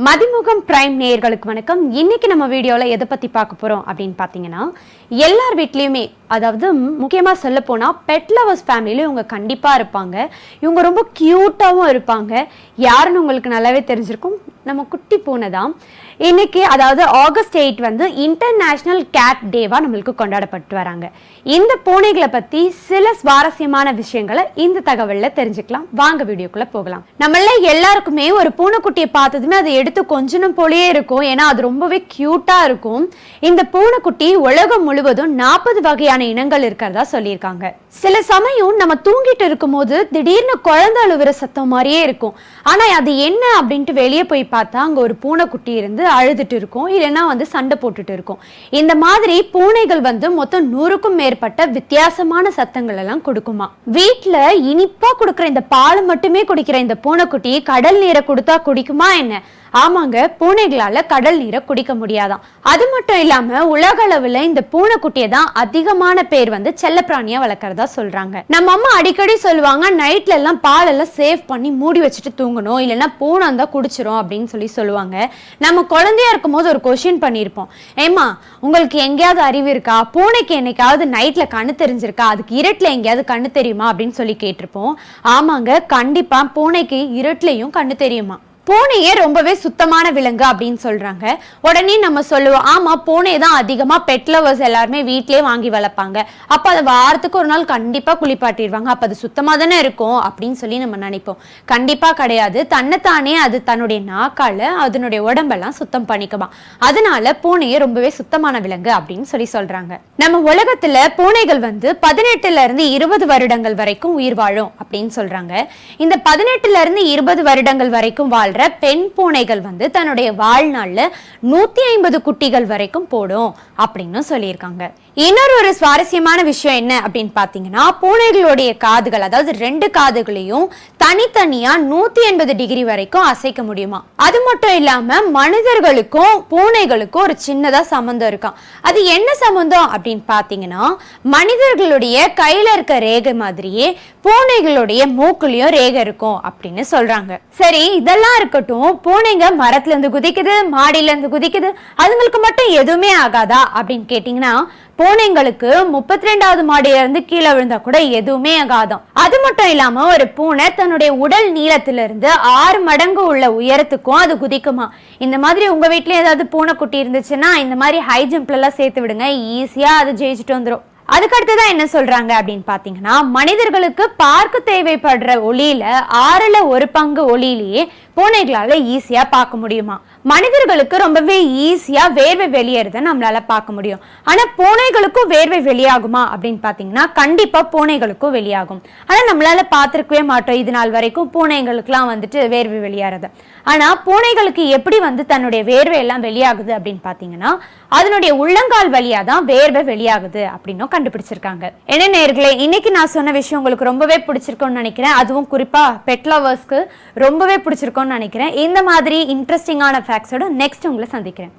Mathimugam prime நேயர்களுக்கு வணக்கம். இன்னைக்கு நம்ம வீடியோவில் எதை பற்றி பார்க்க போகிறோம் அப்படின்னு பார்த்தீங்கன்னா, எல்லார் வீட்லேயுமே, அதாவது முக்கியமாக சொல்ல போனால் பெட் லவர்ஸ் ஃபேமிலியில இவங்க கண்டிப்பாக இருப்பாங்க. இவங்க ரொம்ப க்யூட்டாகவும் இருப்பாங்க. யாருன்னு உங்களுக்கு நல்லாவே தெரிஞ்சிருக்கும், நம்ம குட்டி பூனை தான். இன்னைக்கு அதாவது ஆகஸ்ட் 8 வந்து இன்டர்நேஷ்னல் கேட் டேவா நம்மளுக்கு கொண்டாடப்பட்டு வராங்க. இந்த பூனைகளை பற்றி சில சுவாரஸ்யமான விஷயங்களை இந்த தகவலில் தெரிஞ்சுக்கலாம். வாங்க வீடியோக்குள்ள போகலாம். நம்மள எல்லாருக்குமே ஒரு பூனைக்குட்டியை பார்த்ததுமே அதை எடுத்து கொஞ்சம் போலயே இருக்கும். ஏன்னா அது ரொம்பவே கியூட்டா இருக்கும். இந்த பூனைக்குட்டி உலகம் முழுவதும் 40 வகையான இனங்கள் இருக்கிறதா சொல்லியிருக்காங்க. சில சமயம் நம்ம தூங்கிட்டு இருக்கும் போது திடீர்னு குழந்தை அழுவுற சத்தம் மாதிரியே இருக்கும். ஆனா அது என்ன அப்படின்ட்டு வெளியே போய் பார்த்தா அங்க ஒரு பூனைக்குட்டி இருந்து அழுதுட்டு இருக்கும், இல்லைன்னா வந்து சண்டை போட்டுட்டு இருக்கும். இந்த மாதிரி பூனைகள் வந்து மொத்தம் 100க்கும் மேற்பட்ட வித்தியாசமான சத்தங்கள் எல்லாம் கொடுக்குமா. வீட்டுல இனிப்பா கொடுக்குற இந்த பால் மட்டுமே குடிக்கிற இந்த பூனைக்குட்டி கடல் நீரை கொடுத்தா குடிக்குமா என்ன? ஆமாங்க, பூனைகளால கடல் நீரை குடிக்க முடியாதான். அது மட்டும் இல்லாம உலக அளவுல இந்த பூனைக்குட்டியை தான் அதிகமான பேர் வந்து செல்லப்பிராணியா வளர்க்கறதா சொல்றாங்க. நம்ம அம்மா அடிக்கடி சொல்லுவாங்க, நைட்ல எல்லாம் பால் எல்லாம் சேவ் பண்ணி மூடி வச்சுட்டு தூங்கணும், இல்லைன்னா பூனை இருந்தா குடிச்சிரும் அப்படின்னு சொல்லுவாங்க. நம்ம குழந்தையா இருக்கும் போது ஒரு கொஸ்டின் பண்ணியிருப்போம், ஏமா உங்களுக்கு எங்கேயாவது அறிவு இருக்கா, பூனைக்கு என்னைக்காவது நைட்ல கண்ணு தெரிஞ்சிருக்கா, அதுக்கு இருட்டுல எங்கேயாவது கண்ணு தெரியுமா அப்படின்னு சொல்லி கேட்டிருப்போம். ஆமாங்க, கண்டிப்பா பூனைக்கு இருட்டுலயும் கண்ணு தெரியுமா. பூனையே ரொம்பவே சுத்தமான விலங்கு அப்படின்னு சொல்றாங்க. உடனே நம்ம சொல்லுவோம், ஆமா பூனை தான் அதிகமா பெட் லவர்ஸ் எல்லாருமே வீட்லயே வாங்கி வளர்ப்பாங்க, அப்ப அதை வாரத்துக்கு ஒரு நாள் கண்டிப்பா குளிப்பாட்டிடுவாங்க, அப்ப அது சுத்தமா தானே இருக்கும் அப்படின்னு சொல்லி நம்ம நினைப்போம். கண்டிப்பா கிடையாது. தன்னைத்தானே அது தன்னுடைய நாக்கால அதனுடைய உடம்பெல்லாம் சுத்தம் பண்ணிக்குமா. அதனால பூனையே ரொம்பவே சுத்தமான விலங்கு அப்படின்னு சொல்றாங்க. நம்ம உலகத்துல பூனைகள் வந்து 18ல இருந்து 20 வருடங்கள் வரைக்கும் உயிர் வாழும் அப்படின்னு சொல்றாங்க. இந்த 18ல இருந்து 20 வருடங்கள் வரைக்கும் வாழ்ற பெண் பூனைகள் வந்து தன்னுடைய வாழ்நாள்ல 150 குட்டிகள் வரைக்கும் போடும் அப்படின்னு சொல்லியிருக்காங்க. இன்னொரு சுவாரஸ்யமான விஷயம் என்ன அப்படின்னு பாத்தீங்கன்னா, பூனைகளுடைய காதுகள், அதாவது 2 காதுகளையும் தனித்தனியா 180 டிகிரி வரைக்கும் அசைக்க முடியுமா. அது மட்டும் இல்லாம மனிதர்களுக்கும் பூனைகளுக்கும் ஒரு சின்னதா சம்பந்தம் இருக்காம். அது என்ன சம்பந்தம் அப்படின்னு பாத்தீங்கன்னா, மனிதர்களுடைய கையில இருக்க ரேகை மாதிரியே பூனைகளுடைய மூக்குலயும் ரேகை இருக்கும் அப்படின்னு சொல்றாங்க. சரி, இதெல்லாம் இருக்கட்டும், பூனைங்க மரத்துல இருந்து குதிக்குது, மாடியில இருந்து குதிக்குது, அதுங்களுக்கு மட்டும் எதுவுமே ஆகாதா அப்படின்னு கேட்டீங்கன்னா, பூனைங்களுக்கு 32வது மாடியில இருந்து கீழே விழுந்தா கூட எதுவுமே ஆகாதாம். அது மட்டும் இல்லாம ஒரு பூனை தன்னுடைய உடல் நீளத்திலிருந்து 6 மடங்கு உள்ள உயரத்துக்கும் அது குதிக்குமா. இந்த மாதிரி உங்க வீட்லயே ஏதாவது பூனைக்குட்டி இருந்துச்சுன்னா இந்த மாதிரி ஹை ஜம்ப்ல எல்லாம் சேர்த்து விடுங்க, ஈஸியா அது ஜெயிச்சுட்டு வந்துடும். அதுக்கடுத்துதான் என்ன சொல்றாங்க அப்படின்னு பாத்தீங்கன்னா, மனிதர்களுக்கு பார்க்க தேவைப்படுற ஒளியில 6ல் 1 பங்கு ஒளியிலேயே பூனைகளால ஈஸியா பார்க்க முடியுமா. மனிதர்களுக்கு ரொம்பவே ஈஸியா வேர்வை வெளியேறத நம்மளால பார்க்க முடியும். ஆனா பூனைகளுக்கும் வேர்வை வெளியாகுமா அப்படின்னு பாத்தீங்கன்னா, கண்டிப்பா பூனைகளுக்கும் வெளியாகும். ஆனா நம்மளால பார்த்திருக்கவே மாட்டோம் இது நாள் வரைக்கும் பூனைகளுக்குலாம் வந்துட்டு வேர்வை வெளியாறது. ஆனா பூனைகளுக்கு எப்படி வந்து தன்னுடைய வேர்வை எல்லாம் வெளியாகுது அப்படின்னு பாத்தீங்கன்னா, அதனுடைய உள்ளங்கால் வழியா தான் வேர்வை வெளியாகுது அப்படின்னு கண்டுபிடிச்சிருக்காங்க. என்ன நேயர்களே, இன்னைக்கு நான் சொன்ன விஷயம் உங்களுக்கு ரொம்பவே பிடிச்சிருக்கும்னு நினைக்கிறேன். அதுவும் குறிப்பா பெட் லவர்ஸ்க்கு ரொம்பவே பிடிச்சிருக்கும்னு நினைக்கிறேன். இந்த மாதிரி இன்ட்ரெஸ்டிங்கான ஃபேக்ட்ஸோட நெக்ஸ்ட் உங்களை சந்திக்கிறேன்.